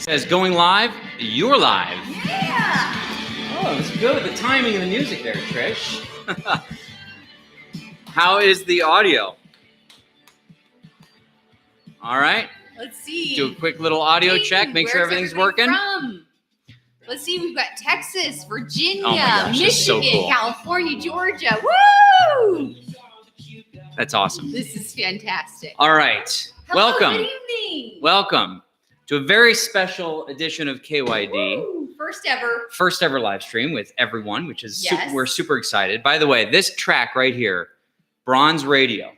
Says going live, you're live. Yeah. Oh, it's good with the timing of the music there, Trish. How is the audio? All right. Let's see. Do a quick little audio check. Make sure everything's working. From? Let's see. We've got Texas, Virginia, Oh my gosh, that's so Michigan, cool. California, Georgia. Woo! That's awesome. This is fantastic. All right. Hello, Welcome. Good evening. Welcome to a very special edition of KYD. Woo! First ever live stream with everyone, which is Yes. we're super excited. By the way, this track right here, Bronze Radio,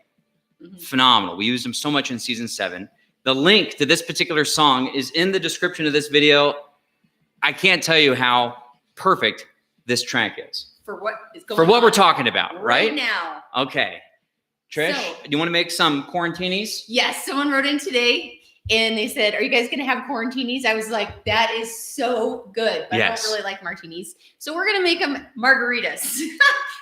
phenomenal. We used them so much in season 7. The link to this particular song is in the description of this video. I can't tell you how perfect this track is For what is going for what on we're talking about, right? now. Okay. Trish, do you want to make some quarantinis? Yes, someone wrote in today and they said, "Are you guys gonna have quarantinis?" I was like, "That is so good." But Yes. I don't really like martinis, so we're gonna make them margaritas.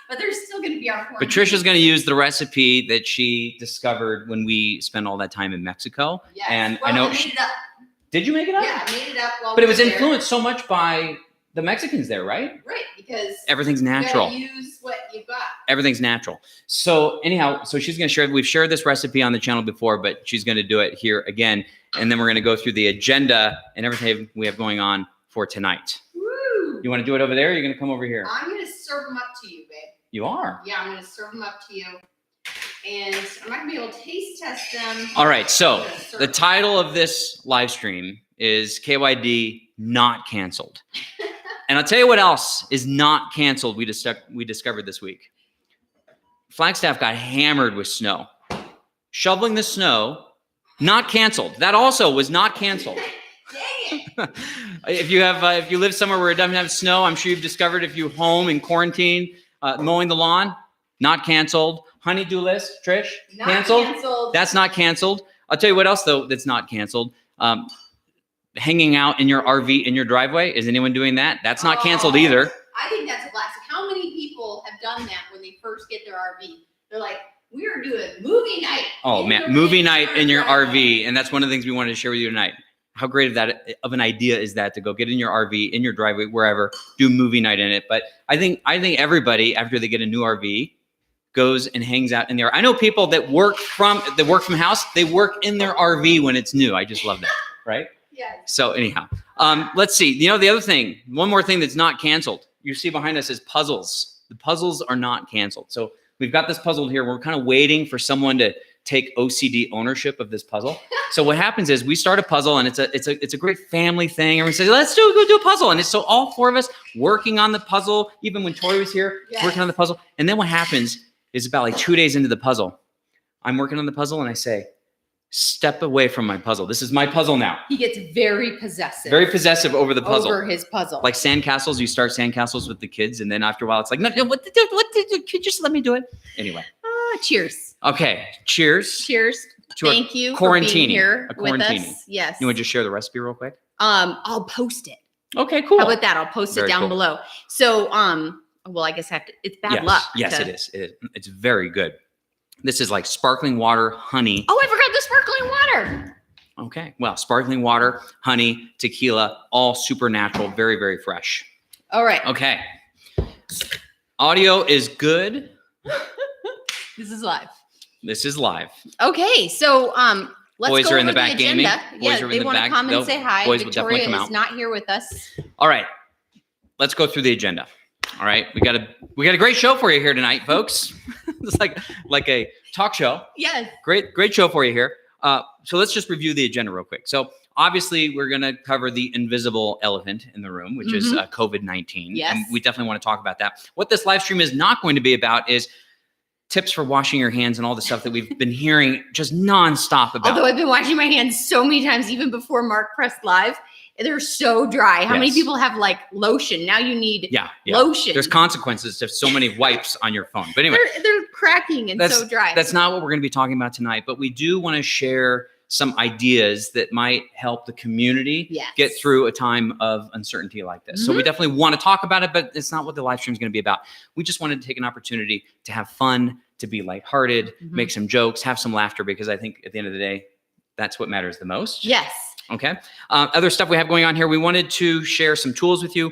But they're still gonna be on quarantine. Patricia's going to use the recipe that she discovered when we spent all that time in Mexico. Yes. And Well, I know. made it up. Did you make it up? Yeah, I made it up while But we it was were there. influenced so much by the Mexicans there, right? Right, because Everything's you natural. gotta use what you got. Everything's natural. So anyhow, so she's going to share, we've shared this recipe on the channel before, but she's going to do it here again. And then we're going to go through the agenda and everything we have going on for tonight. Woo! You want to do it over there? Or are you going to come over here? I'm gonna serve them up to you, babe. You are. Yeah, I'm gonna serve them up to you, and I'm not gonna be able to taste test them. All right. So I'm gonna serve the them. title of this live stream is KYD Not Canceled. And I'll tell you what else is not canceled we discovered this week. Flagstaff got hammered with snow. Shoveling the snow, not canceled. That also was not canceled. Dang it! If you live somewhere where it doesn't have snow, I'm sure you've discovered if you home in quarantine, mowing the lawn, not canceled. Honey-do list, Trish, Not canceled. canceled. That's not canceled. I'll tell you what else though that's not canceled. Hanging out in your RV in your driveway. Is anyone doing that? That's not canceled Oh, either. I think that's a classic. How many people have done that when they first get their RV? They're like, "We're doing movie night." Oh in man, your movie night in your driveway." RV, and that's one of the things we wanted to share with you tonight. How great of an idea is that to go get in your RV, in your driveway, wherever, do movie night in it. But I think everybody after they get a new RV goes and hangs out in there. I know people that work from house. They work in their RV when it's new. I just love that, right? Yes. So anyhow, let's see. You know, the other thing, one more thing that's not canceled. You see behind us is puzzles. The puzzles are not canceled. So we've got this puzzle here. We're kind of waiting for someone to take OCD ownership of this puzzle. So what happens is we start a puzzle and it's a great family thing. Everyone says, let's go do a puzzle. And it's so all 4 of us working on the puzzle, even when Tori was here, Yes. working on the puzzle. And then what happens is about like 2 days into the puzzle, I'm working on the puzzle and I say, step away from my puzzle. This is my puzzle now. He gets very possessive. Very possessive over the puzzle. Over his puzzle. Like sandcastles, you start sandcastles with the kids, and then after a while, it's like, no, what did you just let me do it? Anyway. Cheers. Okay. Cheers. Cheers. To our Thank you for being quarantini. here A with quarantini. us. Yes. You want to just share the recipe real quick? I'll post it. Okay, cool. How about that? I'll post Very it down cool. below. So, well, I guess I have to. It's bad Yes. luck. Yes, to- it is. It's very good. This is like sparkling water, honey. Oh, I forgot the sparkling water. Okay. Well, sparkling water, honey, tequila, all super natural, very, very fresh. All right. Okay. Audio is good. This is live. This is live. Okay, so let's Boys go are in over the back gaming. agenda. Boys Yeah, are in they the want to back. come and They'll- say hi. boys will definitely Victoria come is out. not here with us. All right. Let's go through the agenda. All right. We got a great show for you here tonight, folks. It's like a talk show. Yes. Great show for you here. So let's just review the agenda real quick. So obviously we're going to cover the invisible elephant in the room, which is COVID-19. Yes. And we definitely want to talk about that. What this live stream is not going to be about is tips for washing your hands and all the stuff that we've been hearing just nonstop about. Although I've been washing my hands so many times, even before Mark pressed live, they're so dry. How many Yes. people have like lotion? Now you need yeah. lotion. There's consequences to so many wipes on your phone. But anyway, they're cracking and so dry. that's not what we're going to be talking about tonight. But we do want to share some ideas that might help the community Yes. get through a time of uncertainty like this. So we definitely want to talk about it, but it's not what the live stream is going to be about. We just wanted to take an opportunity to have fun, to be lighthearted, make some jokes, have some laughter, because I think at the end of the day, that's what matters the most. Yes. Okay. Other stuff we have going on here. We wanted to share some tools with you.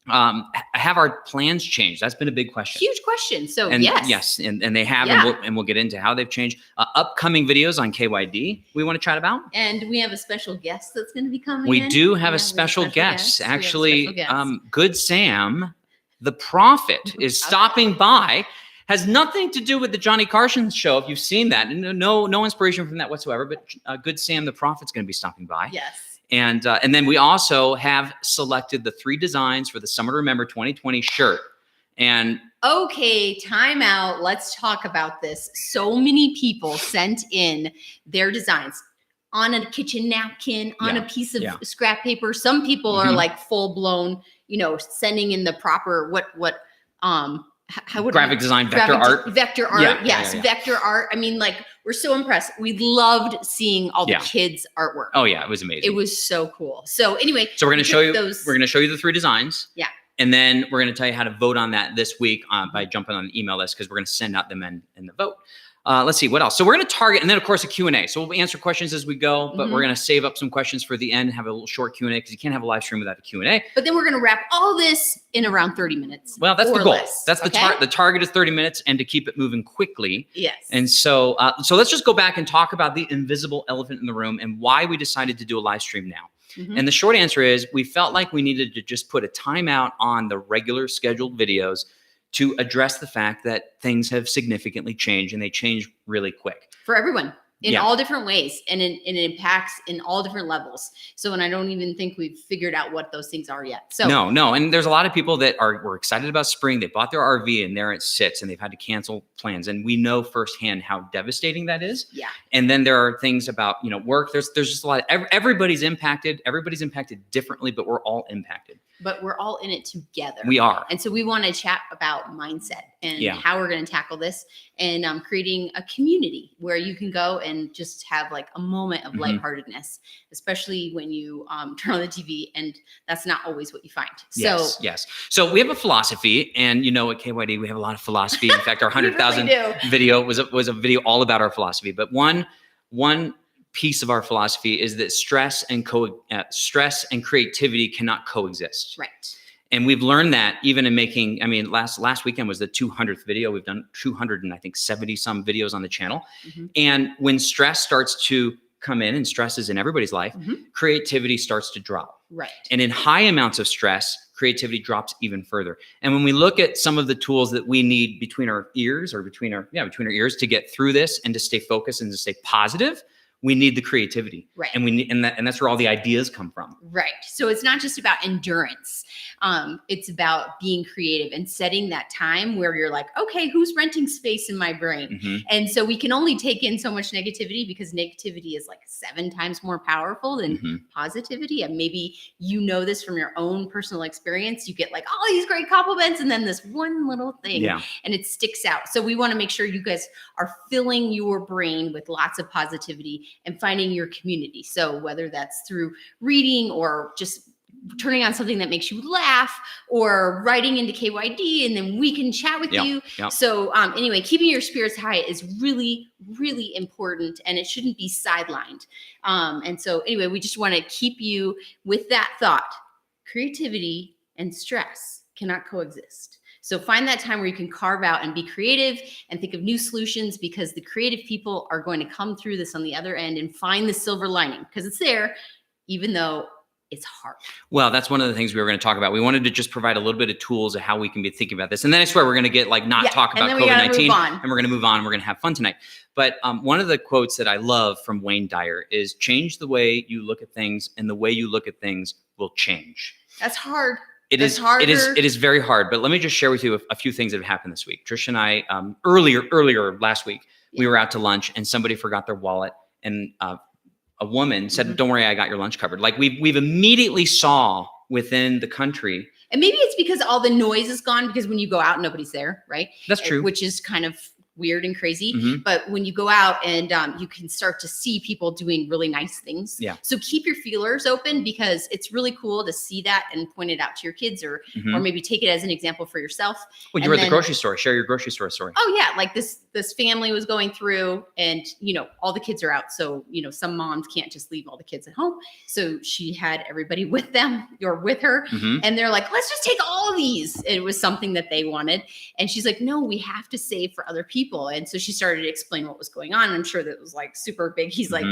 Have our plans changed? That's been a big question. Huge question. So And yes. and they have, Yeah. and we'll get into how they've changed. Upcoming videos on KYD we want to chat about. And we have a special guest that's going to be coming We in. do have Yeah, a special guest. We have a Actually, special guest. Good Sam, the prophet, is stopping by. Has nothing to do with the Johnny Carson show, if you've seen that. No inspiration from that whatsoever, but Good Sam, the prophet's going to be stopping by. Yes. And then we also have selected the 3 designs for the Summer to Remember 2020 shirt. And Okay, time out. Let's talk about this. So many people sent in their designs on a kitchen napkin, on a piece of scrap paper. Some people are like full blown, sending in the proper graphic design, vector art. Vector art, yes, vector art. I mean, like, we're so impressed. We loved seeing all the kids' artwork. Oh yeah, it was amazing. It was so cool. So anyway, so we're going to show you. those. We're going to show you the 3 designs. Yeah. And then we're going to tell you how to vote on that this week by jumping on the email list, because we're going to send out them in the vote. Let's see what else. So we're going to target, and then of course a Q&A. So we'll answer questions as we go, but we're going to save up some questions for the end and have a little short Q&A, because you can't have a live stream without a Q&A. But then we're going to wrap all this in around 30 minutes. Well, that's the goal. Less, that's the target is 30 minutes, and to keep it moving quickly. Yes. And so let's just go back and talk about the invisible elephant in the room and why we decided to do a live stream now. And the short answer is we felt like we needed to just put a timeout on the regular scheduled videos to address the fact that things have significantly changed, and they change really quick. For everyone. In all different ways, and it impacts in all different levels. So, and I don't even think we've figured out what those things are yet. So no, and there's a lot of people that were excited about spring. They bought their RV and there it sits, and they've had to cancel plans. And we know firsthand how devastating that is. Yeah. And then there are things about work. There's just a lot. Everybody's impacted. Everybody's impacted differently, but we're all impacted. But we're all in it together. We are. And so we want to chat about mindset and how we're going to tackle this, and creating a community where you can go and just have like a moment of lightheartedness, especially when you turn on the TV, and that's not always what you find. Yes. So we have a philosophy, and at KYD, we have a lot of philosophy. In fact, our 100,000 video was a video all about our philosophy. But one piece of our philosophy is that stress and creativity cannot coexist. Right. And we've learned that even in making, last weekend was the 200th video. We've done 270 some videos on the channel. And when stress starts to come in, and stress is in everybody's life, creativity starts to drop. Right. And in high amounts of stress, creativity drops even further. And when we look at some of the tools that we need between our ears between our ears to get through this and to stay focused and to stay positive, we need the creativity. Right. And we need, and that's where all the ideas come from. Right. So it's not just about endurance. It's about being creative and setting that time where you're like, okay, who's renting space in my brain? And so we can only take in so much negativity, because negativity is like 7 times more powerful than positivity. And maybe this from your own personal experience. You get like all these great compliments, and then this one little thing, and it sticks out. So we want to make sure you guys are filling your brain with lots of positivity and finding your community. So whether that's through reading, or just turning on something that makes you laugh, or writing into KYD, and then we can chat with you. So anyway, keeping your spirits high is really, really important, and it shouldn't be sidelined. And so anyway, we just want to keep you with that thought. Creativity and stress cannot coexist. So find that time where you can carve out and be creative and think of new solutions, because the creative people are going to come through this on the other end and find the silver lining, because it's there, even though it's hard. Well, that's one of the things we were going to talk about. We wanted to just provide a little bit of tools of how we can be thinking about this. And then I swear we're going to get talk about COVID-19, and we're going to move on. We're going to have fun tonight. But one of the quotes that I love from Wayne Dyer is, change the way you look at things, and the way you look at things will change. That's hard. It is very hard, but let me just share with you a few things that have happened this week. Trish and I, earlier last week, we were out to lunch, and somebody forgot their wallet, and a woman said, "Don't worry, I got your lunch covered." Like we've immediately saw within the country. And maybe it's because all the noise is gone, because when you go out, nobody's there, right? That's true. Which is kind of weird and crazy. But when you go out and you can start to see people doing really nice things. Yeah. So keep your feelers open, because it's really cool to see that and point it out to your kids, or maybe take it as an example for yourself. When you were at the grocery store, share your grocery store story. Oh yeah. Like this this family was going through, and all the kids are out, so some moms can't just leave all the kids at home, so she had everybody with them or with her, and they're like, let's just take all of these. It was something that they wanted, and she's like, no, we have to save for other people. And so she started to explain what was going on. I'm sure that was like super big. He's like,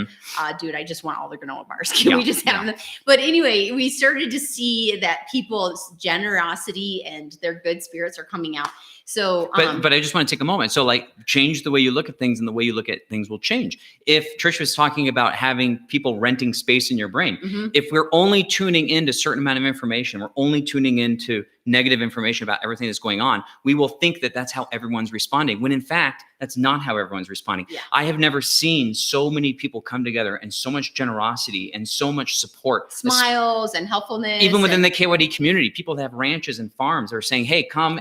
dude, I just want all the granola bars. Can we just have them? But anyway, we started to see that people's generosity and their good spirits are coming out. So, but I just want to take a moment. So like change the way you look at things, and the way you look at things will change. If Trish was talking about having people renting space in your brain, if we're only tuning into a certain amount of information, we're only tuning into negative information about everything that's going on, we will think that that's how everyone's responding, when in fact, that's not how everyone's responding. Yeah. I have never seen so many people come together and so much generosity and so much support. Smiles and helpfulness. Even within the KYD community, people that have ranches and farms are saying, hey, come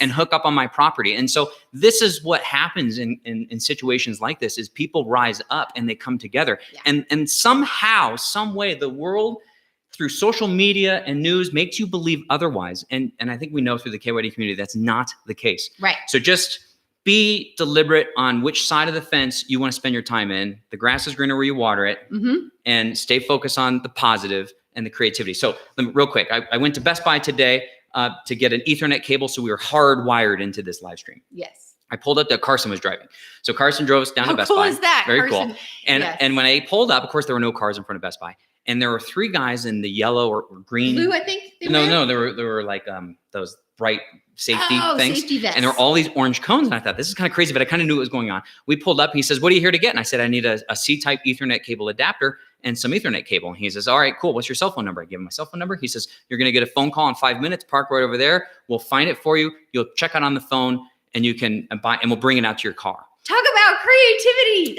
and hook up on my property. And so this is what happens in situations like this, is people rise up and they come together. Yeah. And somehow, some way, the world through social media and news makes you believe otherwise. And I think we know through the KYD community that's not the case. Right. So just be deliberate on which side of the fence you want to spend your time in. The grass is greener where you water it, and stay focused on the positive and the creativity. So real quick, I went to Best Buy today to get an Ethernet cable, so we were hardwired into this live stream. Yes. I pulled up that Carson was driving. So Carson drove us down to Best Buy. How cool is that? Very Carson. cool. And when I pulled up, of course, there were no cars in front of Best Buy. And there were 3 guys in the yellow or green. Blue, I think. No, there were like those bright safety things. Safety vests. And there were all these orange cones. And I thought, this is kind of crazy, but I kind of knew what was going on. We pulled up. He says, what are you here to get? And I said, I need a C-type Ethernet cable adapter and some Ethernet cable. And he says, all right, cool. What's your cell phone number? I give him my cell phone number. He says, you're going to get a phone call in 5 minutes. Park right over there. We'll find it for you. You'll check out on the phone, and you can buy, and we'll bring it out to your car. Talk about creativity.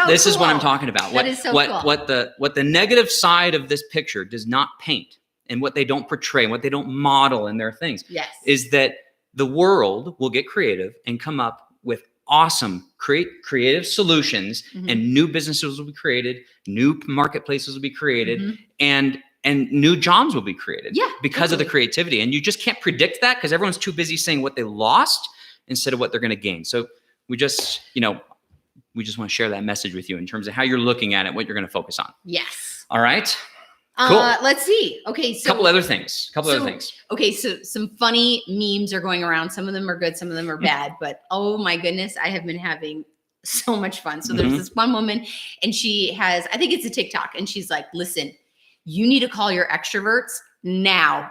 This is what I'm talking about. That is so cool. What the negative side of this picture does not paint, and what they don't portray, and what they don't model in their things, is that the world will get creative and come up with awesome creative solutions, and new businesses will be created, new marketplaces will be created, and new jobs will be created because of the creativity. And you just can't predict that because everyone's too busy saying what they lost instead of what they're going to gain. So we just want to share that message with you in terms of how you're looking at it, what you're going to focus on. Yes. All right. Cool. Let's see. Okay. So couple other things. Okay. So some funny memes are going around. Some of them are good. Some of them are bad, but oh my goodness, I have been having so much fun. So there's this one woman, and she has, I think it's a TikTok, and she's like, listen, you need to call your extroverts now.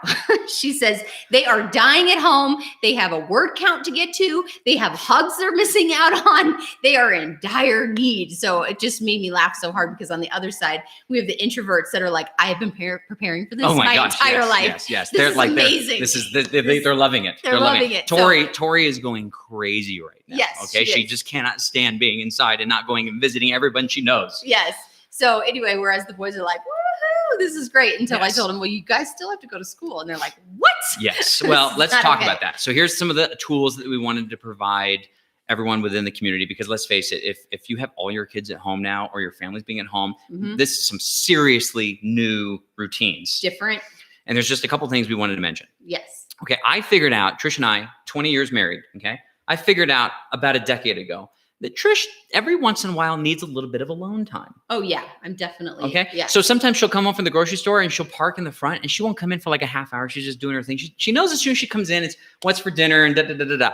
She says they are dying at home. They have a word count to get to. They have hugs they're missing out on. They are in dire need. So it just made me laugh so hard, because on the other side, we have the introverts that are like, I have been preparing for this my entire life. Yes. This They're is like, amazing. They're loving it. They're loving it. Tori is going crazy right now. Yes. Okay. She just cannot stand being inside and not going and visiting everyone she knows. Yes. So anyway, whereas the boys are like, woohoo, this is great. Until I told them, well, you guys still have to go to school. And they're like, what? Yes. Well, let's talk about that. So here's some of the tools that we wanted to provide everyone within the community, because let's face it, if you have all your kids at home now, or your family's being at home, this is some seriously new routines. Different. And there's just a couple things we wanted to mention. Yes. Okay. I figured out, Trish and I, 20 years married. Okay. I figured out about a decade ago that Trish every once in a while needs a little bit of alone time. Oh yeah, I'm definitely. Okay. Yeah. So sometimes she'll come home from the grocery store and she'll park in the front, and she won't come in for like a half hour. She's just doing her thing. She knows as soon as she comes in, it's what's for dinner and da.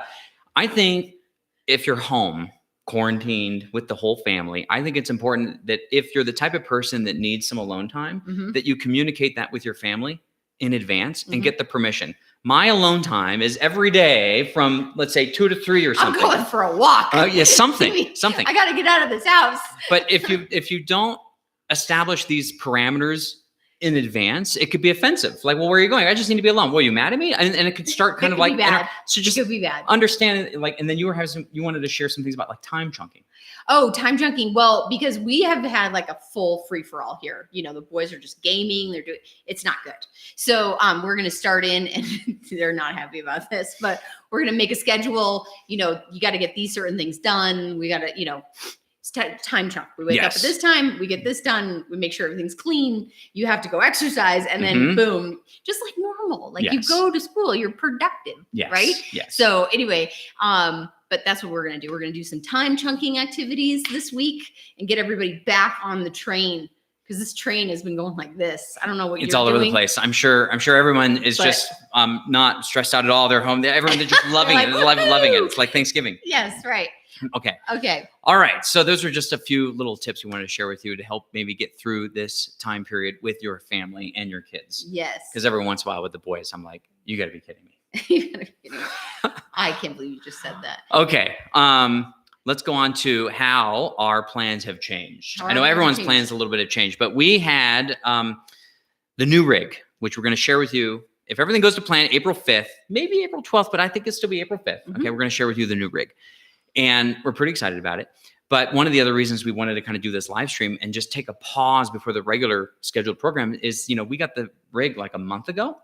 I think if you're home quarantined with the whole family, I think it's important that if you're the type of person that needs some alone time, that you communicate that with your family in advance and get the permission. My alone time is every day from, let's say, 2 to 3 or something. I'm going for a walk. Something. I got to get out of this house. But if you don't establish these parameters in advance, it could be offensive. Like, well, where are you going? I just need to be alone. Well, you mad at me? And it could start kind of like, bad. So just it could be bad. Understand it, like, and then you wanted to share some things about like time chunking. Oh, time chunking. Well, because we have had like a full free for all here. You know, the boys are just gaming. It's not good. So we're going to start in, and they're not happy about this, but we're going to make a schedule. You know, you got to get these certain things done. We got to, it's time chunk. We wake up at this time, we get this done. We make sure everything's clean. You have to go exercise, and then boom, just like normal. Like you go to school, you're productive, right? Yes. So anyway, but but that's what we're going to do. We're going to do some time chunking activities this week and get everybody back on the train, because this train has been going like this. I don't know what it's you're all doing. over the place. I'm sure everyone is just not stressed out at all. They're home. Everyone's just loving it. They're loving it. It's like Thanksgiving. Yes, right. Okay. Okay. All right. So those are just a few little tips we wanted to share with you to help maybe get through this time period with your family and your kids. Yes. Because every once in a while with the boys, I'm like, you got to be kidding me. You gotta be kidding me. I can't believe you just said that. Okay. Let's go on to how our plans have changed. I know everyone's plans a little bit have changed, but we had the new rig, which we're going to share with you. If everything goes to plan, April 5th, maybe April 12th, but I think it'll still be April 5th. Okay, we're going to share with you the new rig. And we're pretty excited about it. But one of the other reasons we wanted to kind of do this live stream and just take a pause before the regular scheduled program is, we got the rig like a month ago.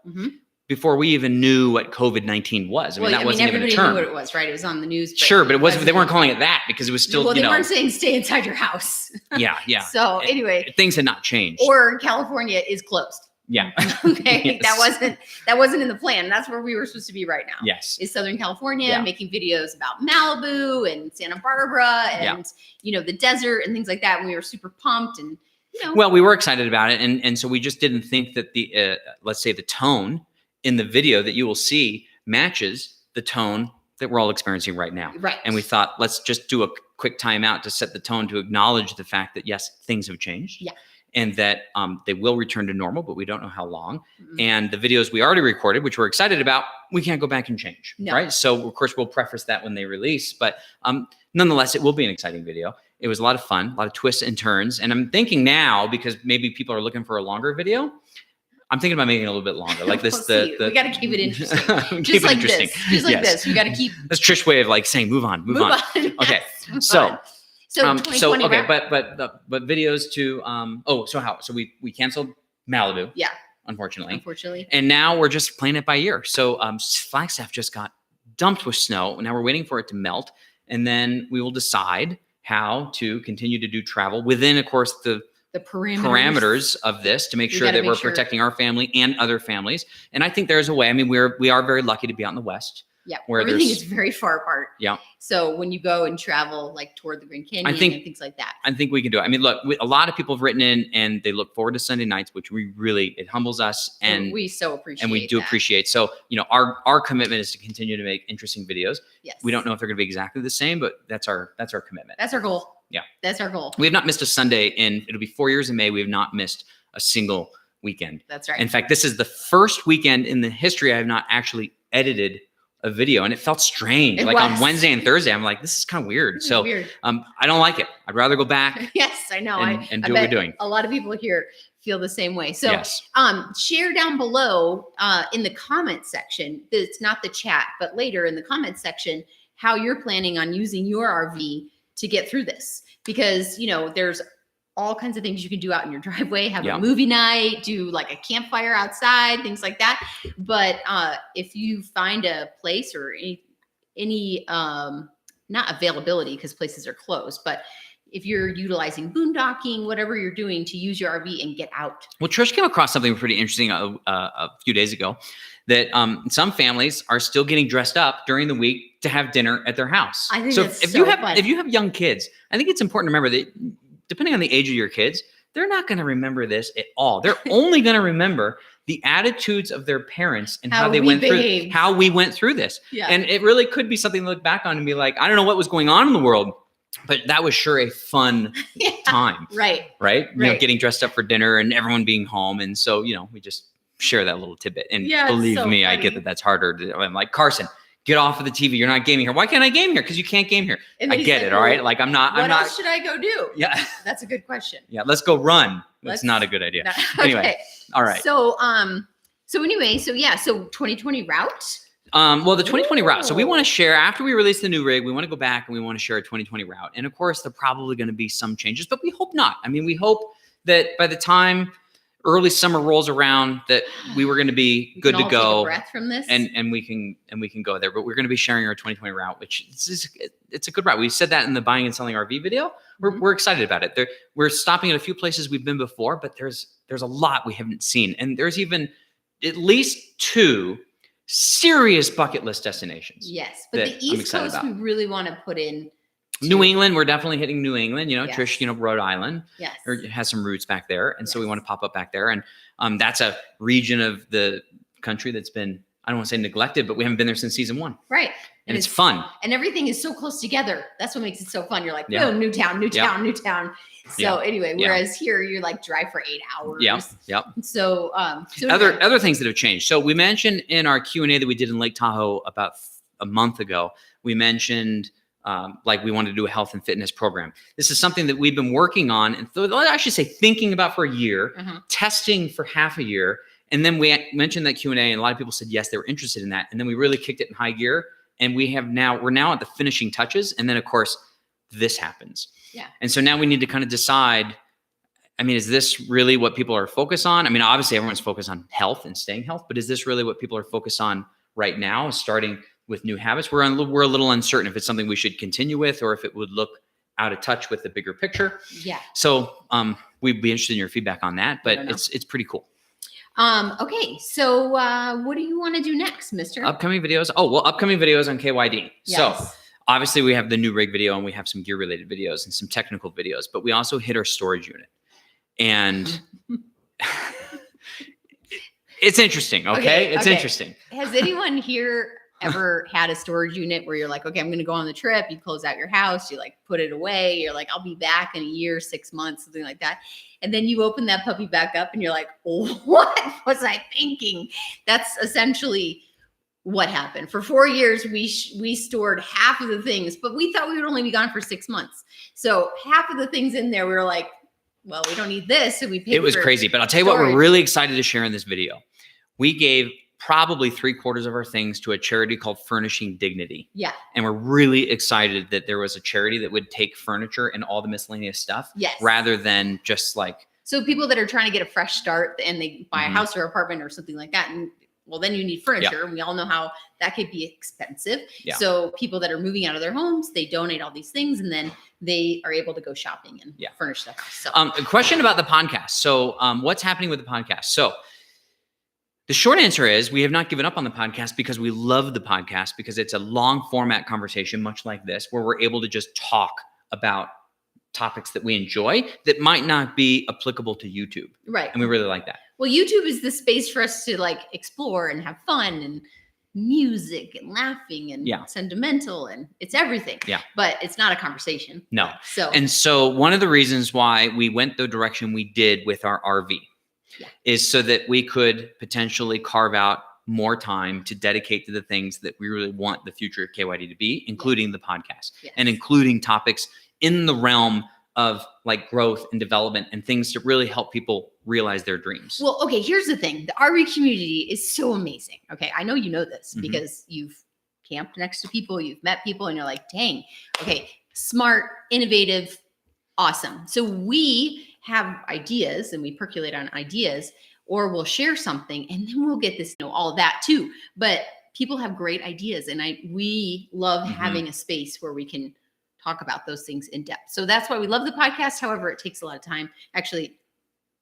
Before we even knew what COVID-19 was. I mean, that wasn't even a term. Everybody knew what it was, right? It was on the news. Sure, but it wasn't. They weren't calling it that because it was still. Well, they weren't saying stay inside your house. Yeah. So anyway, things had not changed. Or California is closed. Yeah. Okay. Yes. That wasn't in the plan. That's where we were supposed to be right now. Yes. Is Southern California, making videos about Malibu and Santa Barbara and the desert and things like that. And we were super pumped and Well, we were excited about it, and so we just didn't think that the let's say the tone in the video that you will see matches the tone that we're all experiencing right now. Right. And we thought, let's just do a quick timeout to set the tone, to acknowledge the fact that yes, things have changed. Yeah. And that they will return to normal, but we don't know how long. And the videos we already recorded, which we're excited about, we can't go back and change, right? So of course we'll preface that when they release, but nonetheless, it will be an exciting video. It was a lot of fun, a lot of twists and turns. And I'm thinking now, because maybe people are looking for a longer video, I'm thinking about making it a little bit longer, like this. We got to keep it interesting, just like this. Just like this. We got to keep. That's Trish way of like saying, move on. Okay, so 2020 okay, but videos to so we canceled Malibu. Yeah, unfortunately, and now we're just playing it by ear. So Flagstaff just got dumped with snow. Now we're waiting for it to melt, and then we will decide how to continue to do travel within, of course, the parameters of this, to make sure that we're protecting our family and other families. And I think there's a way. I mean, we are very lucky to be out in the West. Yeah, where everything is very far apart. Yeah. So when you go and travel like toward the Grand Canyon and things like that, I think we can do it. I mean, look, a lot of people have written in and they look forward to Sunday nights, which it humbles us, and we so appreciate. And we do appreciate. So our commitment is to continue to make interesting videos. Yes. We don't know if they're going to be exactly the same, but that's our commitment. That's our goal. Yeah. That's our goal. We have not missed a Sunday it'll be 4 years in May. We have not missed a single weekend. That's right. In fact, this is the first weekend in the history I have not actually edited a video, and it felt strange. On Wednesday and Thursday, I'm like, this is kind of weird. So weird. I don't like it. I'd rather go back. Yes, I know. And do what we're doing. A lot of people here feel the same way. So share down below in the comment section. It's not the chat, but later in the comment section, how you're planning on using your RV to get through this, because there's all kinds of things you can do out in your driveway, have a movie night, do like a campfire outside, things like that. But if you find a place or any not availability, because places are closed, but if you're utilizing boondocking, whatever you're doing to use your RV and get out. Well, Trish came across something pretty interesting a few days ago, that some families are still getting dressed up during the week to have dinner at their house. I think if you have young kids, I think it's important to remember that depending on the age of your kids, they're not going to remember this at all. They're only going to remember the attitudes of their parents and how we went through this. Yeah. And it really could be something to look back on and be like, I don't know what was going on in the world, but that was sure a fun time. Right. Getting dressed up for dinner and everyone being home. And so, we just share that little tidbit. And believe me, funny. I get that that's harder. I'm like, Carson, get off of the TV. You're not gaming here. Why can't I game here? Because you can't game here. I get it. All right. Like I'm not. What else should I go do? Yeah. That's a good question. Yeah. Let's go run. That's not a good idea. Anyway. All right. So, so 2020 route. Well, the 2020 route. So we want to share, after we release the new rig, we want to go back and we want to share a 2020 route. And of course, there are probably going to be some changes, but we hope not. I mean, we hope that by the time early summer rolls around, that we were going to be good to go. Take a breath from this, and we can go there. But we're going to be sharing our 2020 route, which it's a good route. We said that in the buying and selling RV video. We're excited about it. We're stopping at a few places we've been before, but there's a lot we haven't seen, and there's even at least 2 serious bucket list destinations. Yes, but the I'm East excited Coast, about. we really want to put in. New England, we're definitely hitting New England. Yes. Trish, Rhode Island, Yes. or has some roots back there, and so we Yes. want to pop up back there. And that's a region of the country that's been, I don't want to say neglected, but we haven't been there since season 1. Right. And it's fun. And everything is so close together. That's what makes it so fun. You're like, Yeah. boom, new town, new town, new town. So anyway, Yeah. whereas here you're like drive for 8 hours. Yep. So, Other things that have changed. So we mentioned in our Q&A that we did in Lake Tahoe about a month ago, we mentioned like we wanted to do a health and fitness program. This is something that we've been working on, and I should say thinking about for a year, testing for half a year. And then we mentioned that Q&A, and a lot of people said, yes, they were interested in that. And then we really kicked it in high gear. And we're now at the finishing touches. And then of course, this happens. Yeah. And so now we need to kind of decide, I mean, is this really what people are focused on? I mean, obviously everyone's focused on health and staying healthy, but is this really what people are focused on right now, starting with new habits? We're a little uncertain if it's something we should continue with, or if it would look out of touch with the bigger picture. Yeah. So we'd be interested in your feedback on that, but it's pretty cool. Okay. So what do you want to do next, mister? Upcoming videos. Upcoming videos on KYD. Yes. So obviously we have the new rig video, and we have some gear related videos and some technical videos, but we also hit our storage unit. And it's interesting. Okay. It's interesting. Has anyone here ever had a storage unit where you're like, okay, I'm going to go on the trip. You close out your house, you like put it away. You're like, I'll be back in a year, 6 months, something like that. And then you open that puppy back up and you're like, oh, what was I thinking? That's essentially what happened. For 4 years, we stored half of the things, but we thought we would only be gone for 6 months. So half of the things in there, we were like, well, we don't need this. So we paid. It was crazy, but I'll tell you what, we're really excited to share in this video. We gave probably 3/4 of our things to a charity called Furnishing Dignity. Yeah. And we're really excited that there was a charity that would take furniture and all the miscellaneous stuff. Yes. Rather than just like. So people that are trying to get a fresh start and they buy a house or apartment or something like that. And well, then you need furniture. And we all know how that could be expensive. Yeah. So people that are moving out of their homes, they donate all these things and then they are able to go shopping and furnish stuff. So a question about the podcast. So what's happening with the podcast? So the short answer is we have not given up on the podcast because we love the podcast, because it's a long format conversation, much like this, where we're able to just talk about topics that we enjoy that might not be applicable to YouTube. Right. And we really like that. Well, YouTube is the space for us to like explore and have fun and music and laughing and sentimental, and it's everything. Yeah. But it's not a conversation. No. So one of the reasons why we went the direction we did with our RV is so that we could potentially carve out more time to dedicate to the things that we really want the future of KYD to be, including the podcast and including topics in the realm of like growth and development and things to really help people realize their dreams. Well, okay, here's the thing. The RV community is so amazing. Okay, I know you know this because you've camped next to people, you've met people, and you're like, dang, okay, smart, innovative, awesome. So we have ideas and we percolate on ideas, or we'll share something and then we'll get this, all of that too. But people have great ideas, and we love having a space where we can talk about those things in depth. So that's why we love the podcast. However, it takes a lot of time. Actually,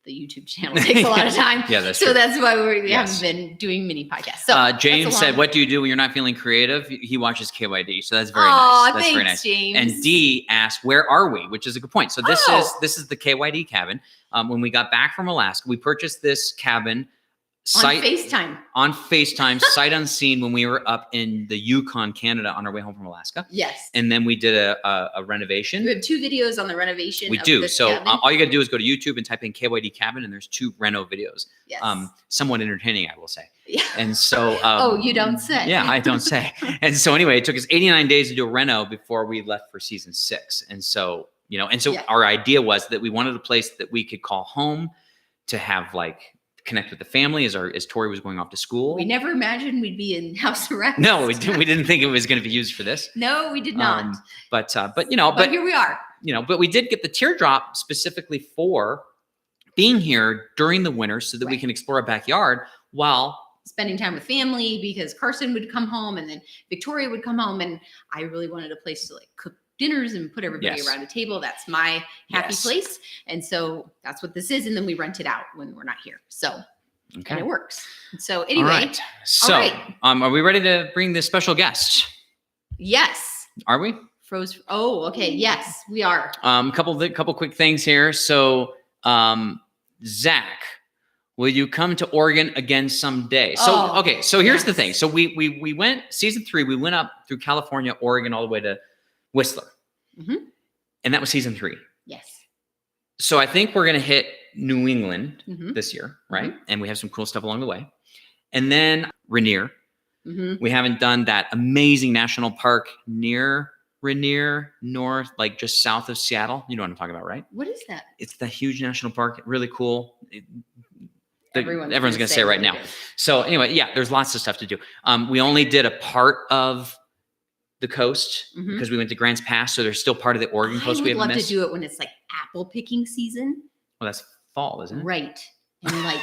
the YouTube channel takes a lot of time. That's so true. that's why we haven't been doing mini podcasts. So James said, what do you do when you're not feeling creative? He watches KYD. So that's very nice. That's very nice. James. And D asked, where are we? Which is a good point. So this is the KYD cabin. When we got back from Alaska, we purchased this cabin on FaceTime, sight unseen, when we were up in the Yukon, Canada, on our way home from Alaska. Yes. And then we did a renovation. We have 2 videos on the renovation. We do. So all you got to do is go to YouTube and type in KYD cabin, and there's 2 reno videos. Yes. Somewhat entertaining, I will say. Yeah. And so. You don't say. Yeah, I don't say. And so anyway, it took us 89 days to do a reno before we left for season 6. And so, our idea was that we wanted a place that we could call home, to have connect with the family as Tori was going off to school. We never imagined we'd be in house arrest. No, we didn't think it was going to be used for this. No, we did not. But here we are. But we did get the teardrop specifically for being here during the winter, so that we can explore our backyard while spending time with family, because Carson would come home and then Victoria would come home, and I really wanted a place to cook dinners and put everybody around a table. That's my happy place. And so that's what this is. And then we rent it out when we're not here. So Okay. And it works. So anyway. All right. So, all right. Are we ready to bring the special guest? Yes. Are we? Froze. Oh, okay. Yes, we are. Couple quick things here. So, Zach, will you come to Oregon again someday? So, okay. So here's the thing. So we went season 3. We went up through California, Oregon, all the way to Whistler, and that was season 3. Yes. So I think we're gonna hit New England this year, right? And we have some cool stuff along the way. And then Rainier. We haven't done that amazing national park near Rainier, north, like just south of Seattle. You know what I'm talking about, right? What is that? It's the huge national park. Really cool. Everyone's going to say right now. So anyway, yeah, there's lots of stuff to do. We only did a part of the coast because we went to Grants Pass. So there's still part of the Oregon coast we haven't missed. I would love to do it when it's like apple picking season. Well, that's fall, isn't it? Right. And like,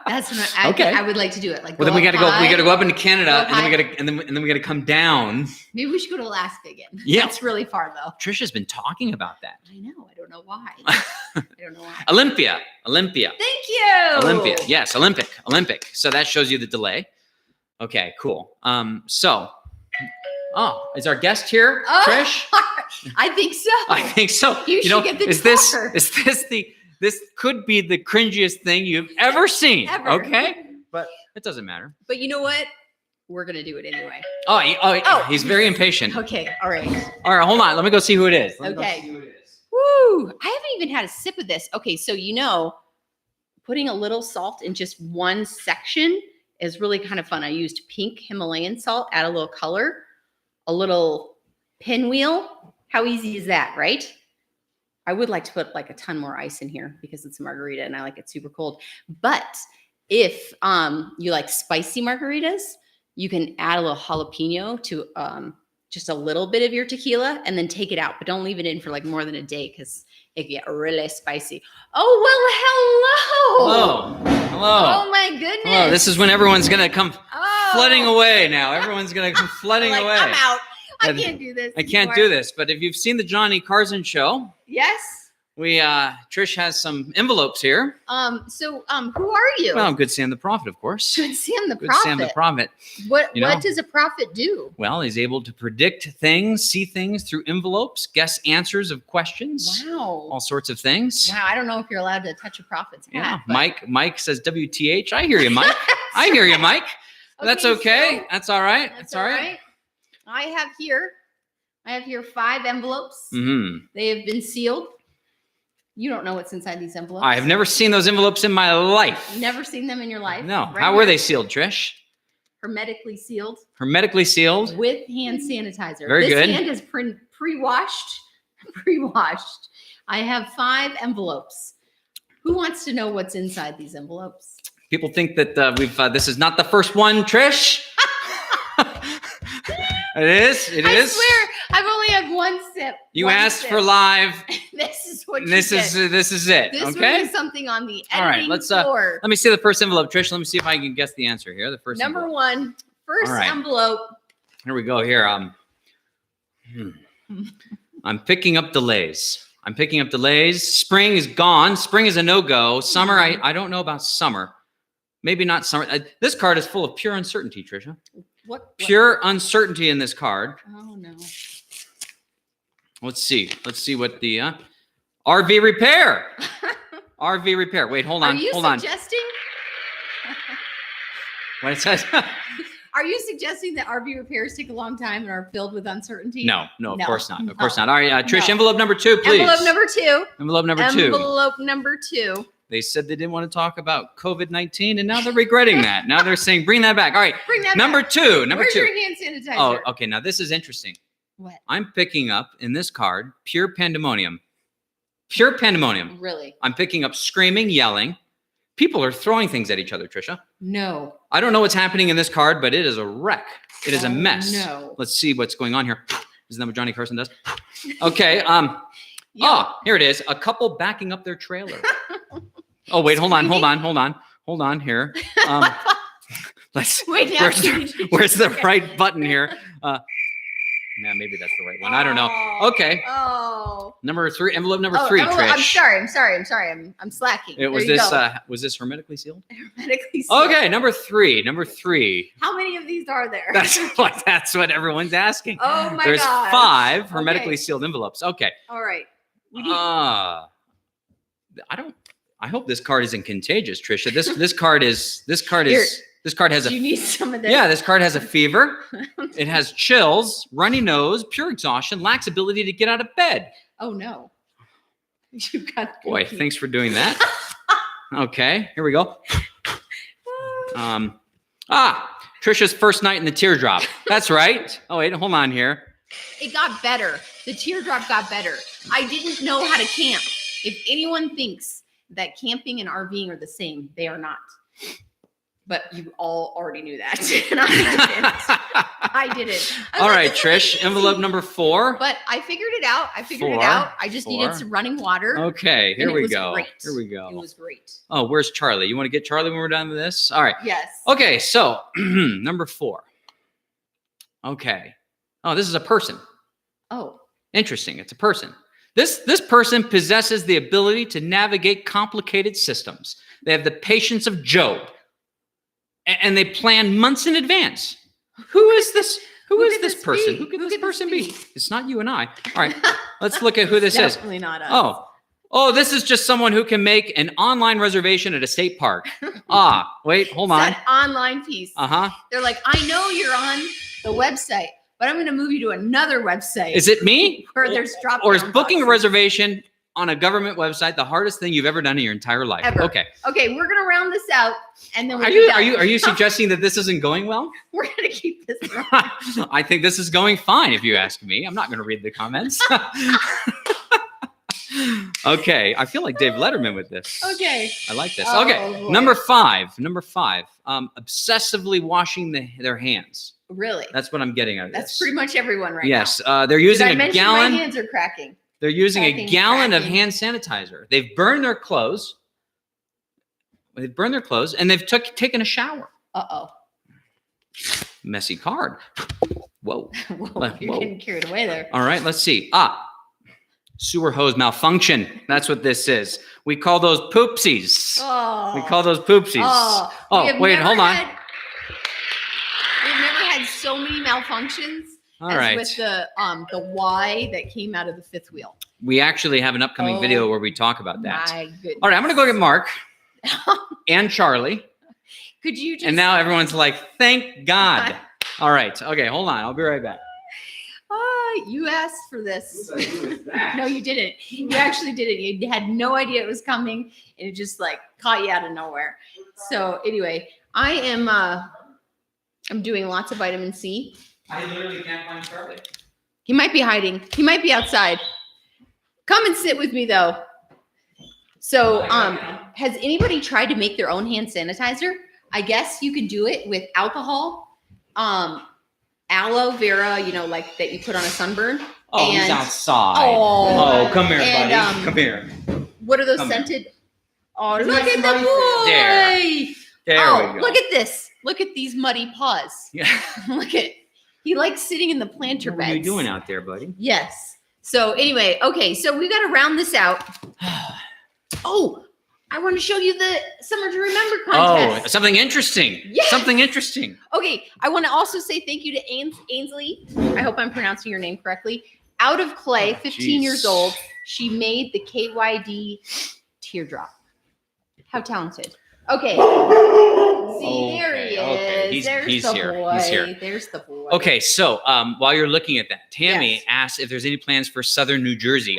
that's what I would like to do it. Like, well, then we got to go. We got to go up into Canada, and then we got to come down. Maybe we should go to Alaska again. Yeah, that's really far though. Trish has been talking about that. I know. I don't know why. I don't know why. Olympia. Thank you. Olympia. Yes, Olympic. So that shows you the delay. Okay, cool. Is our guest here, Trish? I think so. I think so. You should get the This could be the cringiest thing you've ever seen. Ever. Okay? But it doesn't matter. But you know what? We're going to do it anyway. He's very impatient. Okay. All right. All right. Hold on. Let me go see who it is. Okay. Woo. I haven't even had a sip of this. Okay. So, putting a little salt in just one section is really kind of fun. I used pink Himalayan salt, add a little color, a little pinwheel. How easy is that, right? I would like to put like a ton more ice in here because it's a margarita and I like it super cold. But if you like spicy margaritas, you can add a little jalapeno to just a little bit of your tequila and then take it out. But don't leave it in for like more than a day because it can get really spicy. Oh, well, hello. Oh, my goodness. Hello. This is when everyone's going to come flooding away now. Everyone's going to come flooding away. I'm out. I can't do this. I can't do this. But if you've seen the Johnny Carson show. Yes. Trish has some envelopes here. So who are you? Well, Good Sam the Prophet, of course. Good Sam the Prophet. Good Sam the Prophet. What does a prophet do? Well, he's able to predict things, see things through envelopes, guess answers of questions. Wow. All sorts of things. Wow. I don't know if you're allowed to touch a prophet's hat. Yeah. Mike says WTH. I hear you, Mike. I hear you, Mike. That's okay. So that's all right. That's all right. I have here 5 envelopes. They have been sealed. You don't know what's inside these envelopes. I have never seen those envelopes in my life. Never seen them in your life? No. How were they sealed, Trish? Hermetically sealed. Hermetically sealed. With hand sanitizer. Very good. This hand is pre-washed. Pre-washed. I have 5 envelopes. Who wants to know what's inside these envelopes? People think that this is not the first one, Trish. It is. I swear, I've only had one sip. You asked for live. This is what this is it. This Okay. was something on the editing floor. Let me see the first envelope, Trish. Let me see if I can guess the answer here. The first number envelope. 1, first envelope. Here we go. Here, I'm picking up delays. Spring is gone. Spring is a no-go. Summer, I don't know about summer. Maybe not summer. This card is full of pure uncertainty, Trisha. What? Pure uncertainty in this card. Oh, no. Let's see what the RV repair. RV repair. Wait, hold on. Are you suggesting? What it says? Are you suggesting that RV repairs take a long time and are filled with uncertainty? No, of course not. Of course not. All right, Trish, envelope number 2, please. Envelope number 2. Envelope number 2. Envelope number 2. They said they didn't want to talk about COVID-19, and now they're regretting that. Now they're saying, bring that back. All right, bring that number back. 2. Where's your hand sanitizer? Oh, okay. Now this is interesting. What? I'm picking up in this card pure pandemonium. Pure pandemonium. Really? I'm picking up screaming, yelling. People are throwing things at each other, Trisha. No. I don't know what's happening in this card, but it is a wreck. It is a mess. No. Let's see what's going on here. Isn't that what Johnny Carson does? Okay. Oh, here it is. A couple backing up their trailer. Oh, wait, hold on here. Let's wait, where's the right button here? Yeah, maybe that's the right one. I don't know. Okay. Oh. Number 3, envelope number 3, envelope, Trish. I'm sorry. I'm slacking. Was this hermetically sealed? Hermetically sealed. Okay, number 3. How many of these are there? That's what everyone's asking. Oh my There's gosh. 5 hermetically sealed envelopes. Okay. All right. I hope this card isn't contagious, Trisha. This card has Do you need some of this? Yeah, this card has a fever. It has chills, runny nose, pure exhaustion, lacks ability to get out of bed. Oh no. You got Boy, thanks for doing that. Okay, here we go. Trisha's first night in the teardrop. That's right. Oh wait, hold on here. It got better. The teardrop got better. I didn't know how to camp. If anyone thinks that camping and RVing are the same, they are not. But you all already knew that. And I didn't. All right, Trish, envelope number 4. But I figured it out. I just needed some running water. Okay, here we go. Great. Here we go. It was great. Oh, where's Charlie? You want to get Charlie when we're done with this? All right. Yes. Okay, so number 4. Okay. Oh, this is a person. Oh. Interesting. It's a person. This person possesses the ability to navigate complicated systems. They have the patience of Job. And they plan months in advance. Who is this? Who is this person? Who could this person be? It's not you and I. All right, let's look at who this is. Definitely not us. Oh, this is just someone who can make an online reservation at a state park. Wait, hold on. That online piece. They're like, I know you're on the website, but I'm going to move you to another website. Is it me? Where there's drop-down Or is booking boxes. a reservation on a government website the hardest thing you've ever done in your entire life? Ever. Okay, we're gonna round this out, and then are you suggesting that this isn't going well? We're gonna keep this going. I think this is going fine, if you ask me. I'm not going to read the comments. Okay, I feel like Dave Letterman with this. Okay, I like this. Oh, Okay, boy. number five. Obsessively washing their hands. really? That's what I'm getting out of That's this. pretty much everyone right Yes, now. they're using Did I a mention gallon. my hands are cracking? They're using a gallon of cracking. hand sanitizer. They've burned their clothes. And they've taken a shower. Uh-oh. Messy card. Whoa. Whoa, you're getting carried away there. All right, let's see. Sewer hose malfunction. That's what this is. We call those poopsies. Oh. We call those poopsies. Wait, hold on. We've never had so many malfunctions with the Y that came out of the fifth wheel. We actually have an upcoming video where we talk about that. My goodness. All right, I'm going to go get Mark and Charlie. Could you just... And now everyone's like, thank God. All right. Okay, hold on. I'll be right back. You asked for this. No, you didn't. You actually didn't. You had no idea it was coming, and it just like caught you out of nowhere. So anyway, I am I'm doing lots of vitamin C. I literally can't find Charlie. He might be hiding. He might be outside. Come and sit with me though. So has anybody tried to make their own hand sanitizer? I guess you can do it with alcohol. Aloe vera, like that you put on a sunburn. Oh, he's outside. Oh, come here, and, buddy. Come here. What are those scented? Oh, look at the boy. There we go. Look at this. Look at these muddy paws. Yeah. Look at, he likes sitting in the planter beds. What are you doing out there, buddy? Yes. So anyway, okay, so we got to round this out. Oh, I want to show you the Summer to Remember contest. Oh, something interesting. Yes. Something interesting. Okay, I want to also say thank you to Ainsley. I hope I'm pronouncing your name correctly. Out of clay, 15 years old. She made the KYD teardrop. How talented. Okay. See, there he is. Okay. There's he's the here. boy. He's here. There's the boy. Okay, so while you're looking at that, Tammy Yes. asked if there's any plans for Southern New Jersey.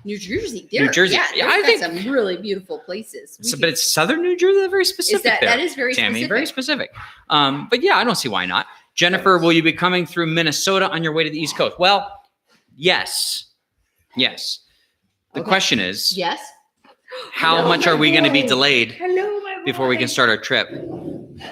New Jersey. New Jersey. Yeah, I think some really beautiful places. but it's Southern New Jersey. That's very specific. That is very Tammy, specific. very specific. But yeah, I don't see why not. Jennifer, will you be coming through Minnesota on your way to the East Coast? Well, yes. The question is, Yes. how Hello, much my are we going to be boy. delayed Hello, my boy. before we can start our trip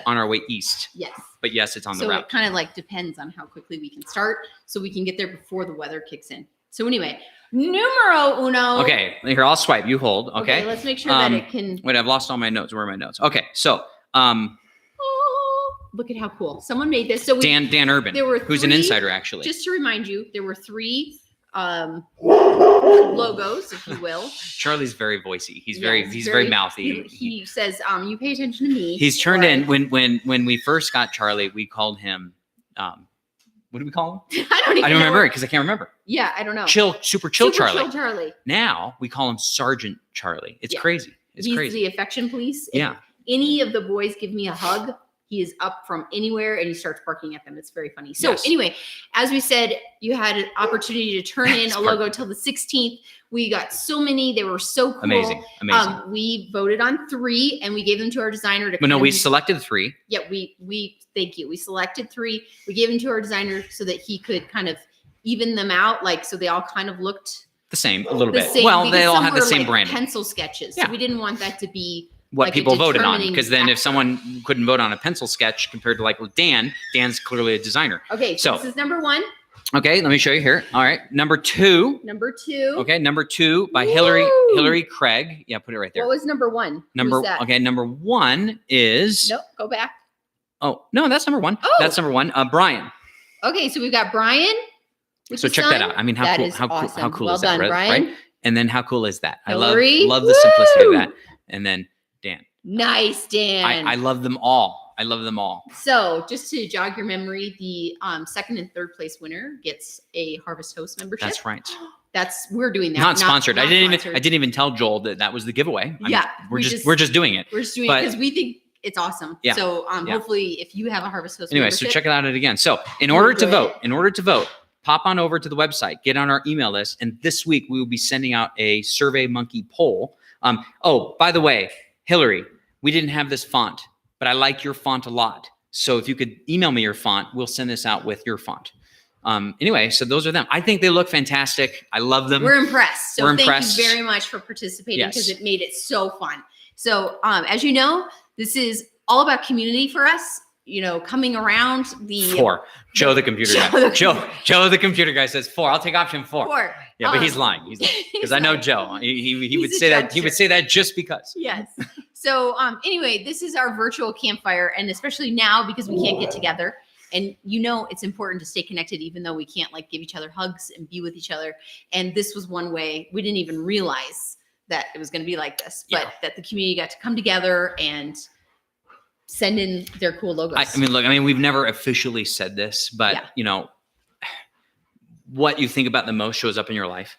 on our way east? Yes. But yes, it's on the So route. it kind of like depends on how quickly we can start, so we can get there before the weather kicks in. So anyway, numero uno. Okay, here, I'll swipe. You hold. Okay. Let's make sure that it can. Wait, I've lost all my notes. Where are my notes? Okay, so look at how cool. Someone made this. So Dan Urban, there were who's an insider actually. Just to remind you, there were 3 logos, if you will. Charlie's very voicey. He's very mouthy. He says, you pay attention to me. He's turned in when we first got Charlie, we called him what do we call him? I don't remember it because I can't remember. Yeah, I don't know. Super chill Charlie. Chill Charlie. Now we call him Sergeant Charlie. It's crazy. He's crazy. The affection police. Yeah. If any of the boys give me a hug, he is up from anywhere and he starts barking at them. It's very funny. So anyway, as we said, you had an opportunity to turn in a logo till the 16th. We got so many. They were so cool. Amazing. We voted on 3 and we gave them to our designer. But no, we selected 3. Yeah, we thank you. We selected 3. We gave them to our designer so that he could kind of even them out. Like, so they all kind of looked the same a little bit. Well, they all had the same brand. Pencil sketches. Yeah. So we didn't want that to be what people voted on, because then factor. if someone couldn't vote on a pencil sketch compared to like with Dan's clearly a designer. Okay, so this is number 1. Okay, let me show you here. All right, number 2. Okay, number 2 by Hillary Craig. Yeah, put it right there. What was number 1? Number 1 is. Nope, go back. Oh no, that's number 1. Oh. That's number 1. Brian. Okay, so we've got Brian. So check that out. I mean, how cool is that, Brian. right? And then how cool is that? Hillary. I love the simplicity of that. And then Dan. Nice, Dan. I love them all. So just to jog your memory, the 2nd and 3rd place winner gets a Harvest Host membership. That's right. We're doing that. Not sponsored. I didn't even tell Joel that was the giveaway. We're just doing it. We're just doing it because we think it's awesome. Yeah. So hopefully if you have a Harvest Host membership. So check it out again. So in order to vote, pop on over to the website, get on our email list, and this week we will be sending out a Survey Monkey poll. Oh, by the way, Hillary, we didn't have this font, but I like your font a lot. So if you could email me your font, we'll send this out with your font. Anyway, so those are them. I think they look fantastic. I love them. We're impressed. So thank you very much for participating because it made it so fun. So as you know, this is all about community for us. You know, coming around the 4. Joe the computer guy. Joe the computer guy says 4. I'll take option 4. 4. Yeah, but he's lying. Because I know Joe. He would say that. He would say that just because. Yes. So anyway, this is our virtual campfire, and especially now because we can't get together. And you know, it's important to stay connected, even though we can't like give each other hugs and be with each other. And this was one way we didn't even realize that it was going to be like this, but that the community got to come together and send in their cool logos. I mean, we've never officially said this, but you know, what you think about the most shows up in your life.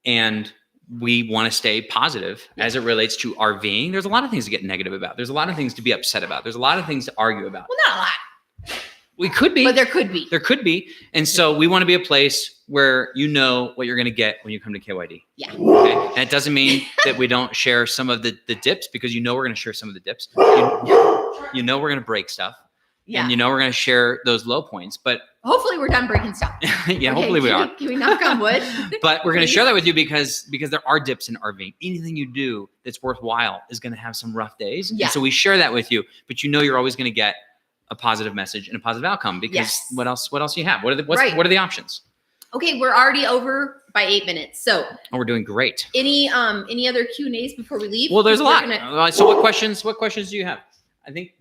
And we want to stay positive as it relates to RVing. There's a lot of things to get negative about. There's a lot of things to be upset about. There's a lot of things to argue about. Well, not a lot. We could be. But there could be. There could be. And so we want to be a place where you know what you're going to get when you come to KYD. Yeah. Okay. And it doesn't mean that we don't share some of the dips, because you know we're going to share some of the dips. You know we're going to break stuff. Yeah. And you know we're going to share those low points. But hopefully we're done breaking stuff. Hopefully we are. Can we knock on wood? But we're going to share that with you because there are dips in RVing. Anything you do that's worthwhile is going to have some rough days. Yeah. And so we share that with you, but you know you're always going to get a positive message and a positive outcome, because what else do you have? What are the options? Okay, we're already over by 8 minutes. So we're doing great. Any other Q&As before we leave? Well, there's a lot. So what questions do you have? I think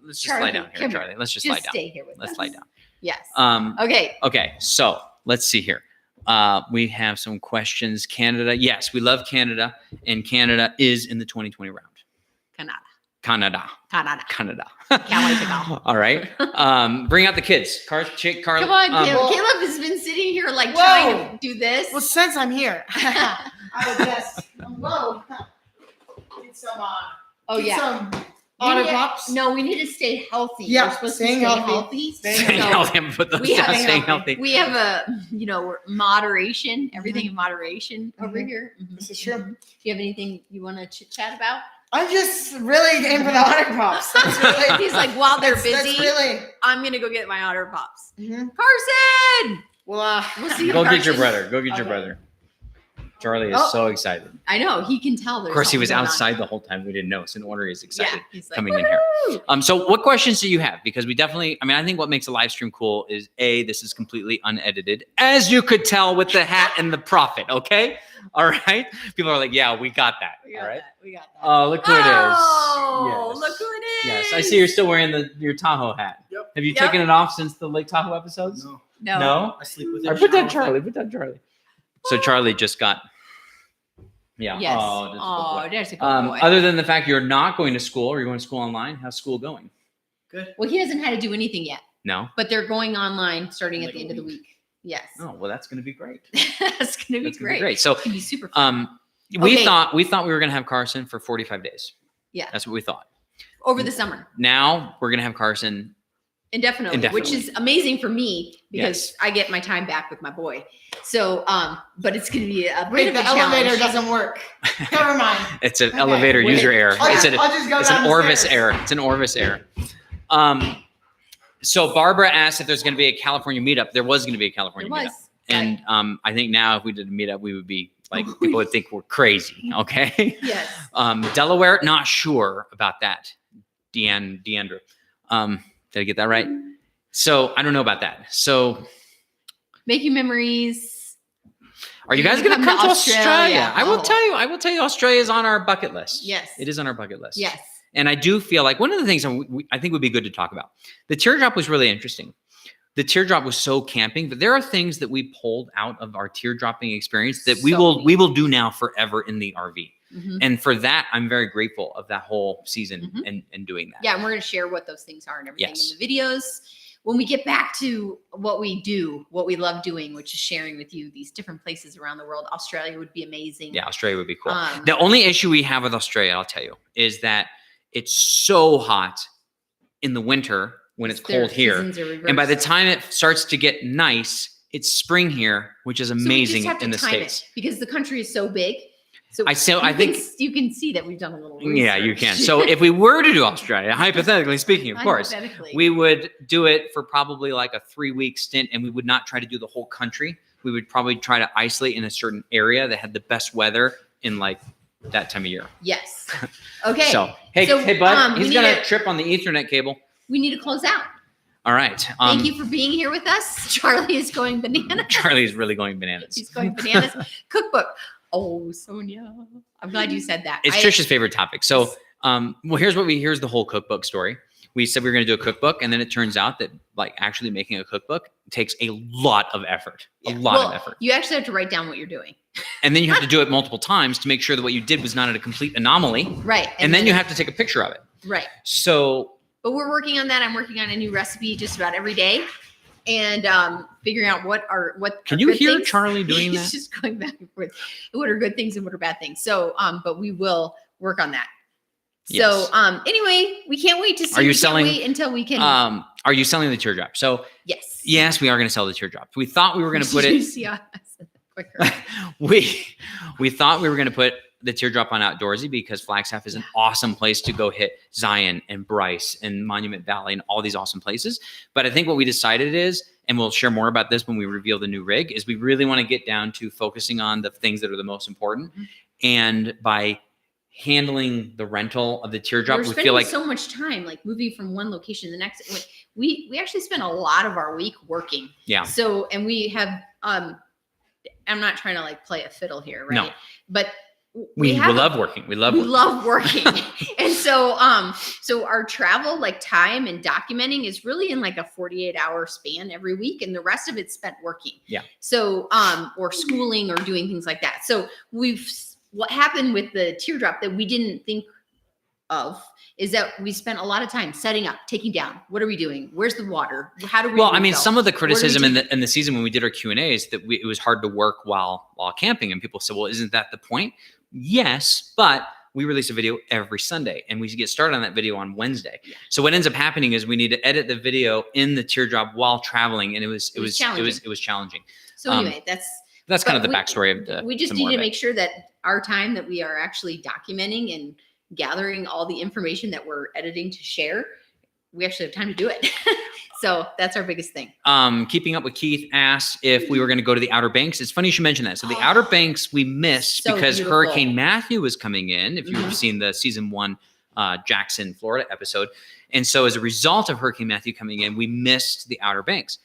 let's just slide down here, Charlie. Let's just slide down. Stay here with us. Let's slide down. Yes. Okay. So let's see here. We have some questions. Canada. Yes, we love Canada, and Canada is in the 2020 round. Canada. Can't wait to go. All right. Bring out the kids. Carla. Come on, Caleb has been sitting here trying to do this. Well, since I'm here, I would just get some some otter pops. No, we need to stay healthy. Yeah, we're supposed to stay healthy. Staying healthy. Put those down. Staying healthy. We have a moderation. Everything in moderation over here. This is true. Do you have anything you want to chit chat about? I'm just really aiming for the otter pops. He's like, while they're busy, I'm gonna go get my otter pops. Carson. Well, we'll see. Go get your brother. Go get your brother. Charlie is so excited. I know, he can tell. Of course, he was outside the whole time. We didn't know. So no wonder he's excited coming in here. So what questions do you have? Because we definitely, I think what makes a live stream cool is this is completely unedited, as you could tell with the hat and the prophet. Okay. All right. People are like, yeah, we got that. We got that. We got that. Oh, look who it is. Oh, look who it is. Yes. I see you're still wearing your Tahoe hat. Yep. Have you taken it off since the Lake Tahoe episodes? No. No? I sleep with Or it. put down Charlie. Put down Charlie. So Charlie just got. Yeah. Yes. Oh, There's a good boy. other than the fact you're not going to school or you're going to school online, how's school going? Good. Well, he hasn't had to do anything yet, No. but they're going online starting at Like the a end of the week. Yes. Oh well, that's going to be great. That's going to be great. So It's going to be super fun. we Okay. thought we were going to have Carson for 45 days. Yeah. That's what we thought. Over the summer. Now we're going to have Carson. Indefinitely, which is amazing for me because Yes. I get my time back with my boy. So, but it's going to be a bit Wait, of the a challenge. elevator doesn't work. Never mind. It's an Okay. elevator Wait. user error. I'll It's just an go It's down an the Orvis stairs. error. It's an Orvis error. So Barbara asked if there's going to be a California meetup. There was going to be a California It was. meetup. And I think now if we did a meetup, we would be like, people would think we're crazy. Okay. Yes. Delaware, not sure about that. Deandra. Did I get that right? So I don't know about that. So Making memories. are you guys going to come to Australia? I will tell you, Australia is on our bucket list. Yes. It is on our bucket list. Yes. And I do feel like one of the things I think would be good to talk about. The teardrop was really interesting. The teardrop was so camping, but there are things that we pulled out of our teardropping experience that we will do now forever in the RV. Mhm. And for that, I'm very grateful of that whole season and doing that. Yeah, and we're going to share what those things are and everything Yes. in the videos. When we get back to what we do, what we love doing, which is sharing with you these different places around the world, Australia would be amazing. Yeah, Australia would be cool. Um, The only issue we have with Australia, I'll tell you, is that it's so hot in the winter when it's their cold here. seasons are And by the reversed. time it starts to get nice, it's spring here, which is So we amazing just have to in the time States. it because the country is so big. So I think you can see that we've done a little research. yeah, you can. So if we were to do Australia, hypothetically speaking, of course, Hypothetically. we would do it for probably like a 3-week stint, and we would not try to do the whole country. We would probably try to isolate in a certain area that had the best weather in like that time of year. Yes. Okay. So hey, So, hey, bud, we he's need gonna to- trip on the Ethernet cable. we need to close out. All right. Thank you for being here with us. Charlie is going bananas. Charlie's really going bananas. He's going bananas. Cookbook. Oh, Sonia. I'm glad you said that. It's Trish's favorite topic. So, well, here's the whole cookbook story. We said we were going to do a cookbook, and then it turns out that like actually making a cookbook takes a lot of effort, a lot of effort. You actually have to write down what you're doing. And then you have to do it multiple times to make sure that what you did was not a complete anomaly. Right. And then you have to take a picture of it. Right. So, But we're working on that. I'm working on a new recipe just about every day. And figuring out what can are you good hear things. Charlie doing He's that? just going back and forth. What are good things and what are bad things? So, but we will work on that. Yes. So, anyway, we can't wait to see. Are you we selling- Can't wait until we can. Are you selling the teardrop? So, Yes. yes, we are going to sell the teardrop. We thought we were going to put You it. see, I said that quicker. we thought we were going to put the teardrop on Outdoorsy because Flagstaff is an awesome place to go hit Zion and Bryce and Monument Valley and all these awesome places. But I think what we decided is, and we'll share more about this when we reveal the new rig, is we really want to get down to focusing on the things that are the most important. And by handling the rental of the teardrop, We're we spending feel like so much time like moving from one location to the next. We actually spend a lot of our week working. Yeah. So, and we have I'm not trying to like play a fiddle here, right? No. But we have love working. We love we working. love working. And so so our travel like time and documenting is really in like a 48-hour span every week, and the rest of it's spent working. Yeah. So or schooling or doing things like that. So what happened with the teardrop that we didn't think of is that we spent a lot of time setting up, taking down. What are we doing? Where's the water? How do we? Well, I mean, refill? some of the criticism do? in the season when we did our Q&As that it was hard to work while camping, and people said, "Well, isn't that the point?" Yes, but we release a video every Sunday, and we get started on that video on Wednesday. Yeah. So what ends up happening is we need to edit the video in the teardrop while traveling, and it was challenging. So anyway, That's kind of the we- backstory of the. we just the need more to of it. make sure that our time that we are actually documenting and gathering all the information that we're editing to share, we actually have time to do it. So that's our biggest thing. Keeping Up with Keith asked if we were going to go to the Outer Banks. It's funny you should mention that. So the Outer Banks we missed So because beautiful. Hurricane Matthew was coming in. If Mhm. you've seen the season 1 Jackson, Florida episode. And so as a result of Hurricane Matthew coming in, we missed the Outer Banks.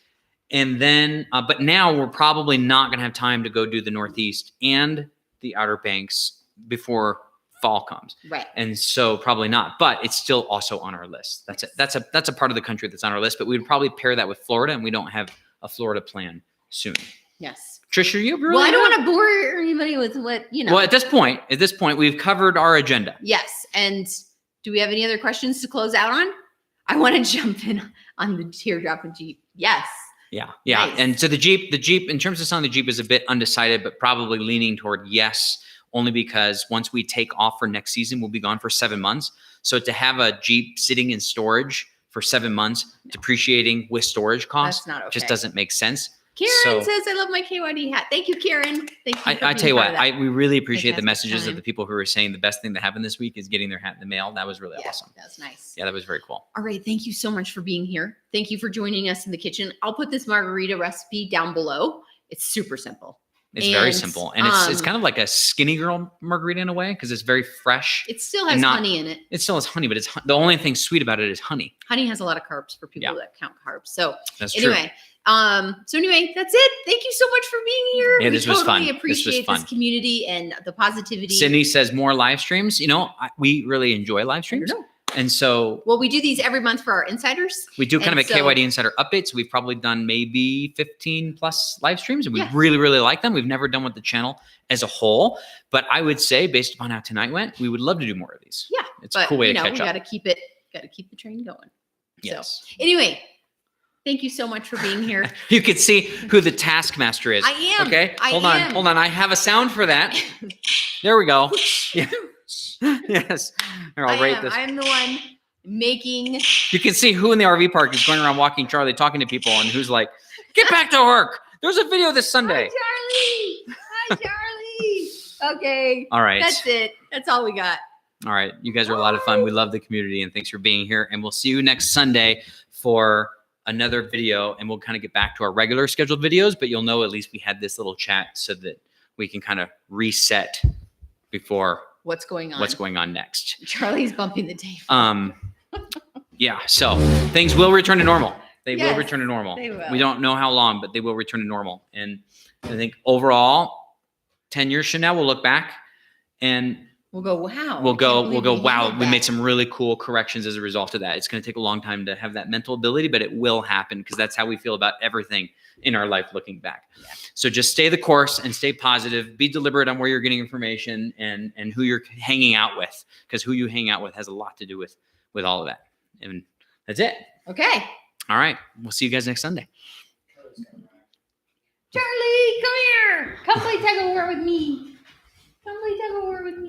And then, but now we're probably not going to have time to go do the Northeast and the Outer Banks before fall comes. Right. And so probably not, but it's still also on our list. That's a part of the country that's on our list, but we would probably pair that with Florida, and we don't have a Florida plan soon. Yes. Trish, are you really? Well, I don't want to bore anybody with what, Well, at this point, we've covered our agenda. Yes. And do we have any other questions to close out on? I want to jump in on the teardrop and Jeep. Yes. Yeah. Nice. And so the Jeep, in terms of selling the Jeep, is a bit undecided, but probably leaning toward yes, only because once we take off for next season, we'll be gone for 7 months. So to have a Jeep sitting in storage for 7 months, depreciating with storage costs, That's not okay. just doesn't make sense. Karen says, I love my KYD hat. Thank you, Karen. Thank you. I tell you what, we really appreciate the Fantastic messages time. of the people who were saying the best thing that happened this week is getting their hat in the mail. That was really awesome. That's nice. Yeah, that was very cool. All right. Thank you so much for being here. Thank you for joining us in the kitchen. I'll put this margarita recipe down below. It's super simple. It's very simple. And it's kind of like a skinny girl margarita in a way, because it's very fresh. It still has honey in it. It still has honey, but the only thing sweet about it is honey. Honey has a lot of carbs for people that count carbs. So that's anyway, true. That's it. Thank you so much for being here. Yeah, this was fun. We appreciate this community and the positivity. Sydney says more live streams. We really enjoy live streams. And so, well, we do these every month for our insiders. We do kind of a KYD Insider update. So we've probably done maybe 15 plus live streams, and we really, really like them. We've never done with the channel as a whole, but I would say, based upon how tonight went, we would love to do more of these. Yeah, it's a cool way to catch up. We got to keep the train going. Yes. So anyway, thank you so much for being here. You can see who the taskmaster is. I am. Okay. Hold on. I have a sound for that. There we go. Yeah. Yes. Here, I'll rate this. I'm the one making. You can see who in the RV park is going around walking Charlie, talking to people, and who's like, get back to work. There's a video this Sunday. Hi, Charlie. Okay. All right. That's it. That's all we got. All right. You guys are a lot of fun. We love the community, and thanks for being here. And we'll see you next Sunday for another video, and we'll kind of get back to our regular scheduled videos, but you'll know at least we had this little chat so that we can kind of reset before what's going on next. Charlie's bumping the table. Yeah. So things will return to normal. They Yes, will return to normal. they will. We don't know how long, but they will return to normal. And I think overall, 10 years from now, we'll look back and we'll go, wow. We'll go, wow, we made some really cool corrections as a result of that. It's going to take a long time to have that mental ability, but it will happen, because that's how we feel about everything in our life looking back. Yeah. So just stay the course and stay positive. Be deliberate on where you're getting information and who you're hanging out with, because who you hang out with has a lot to do with all of that. And that's it. Okay. All right. We'll see you guys next Sunday. Charlie, come here. Come play tug of war with me. Come play tug of war with me.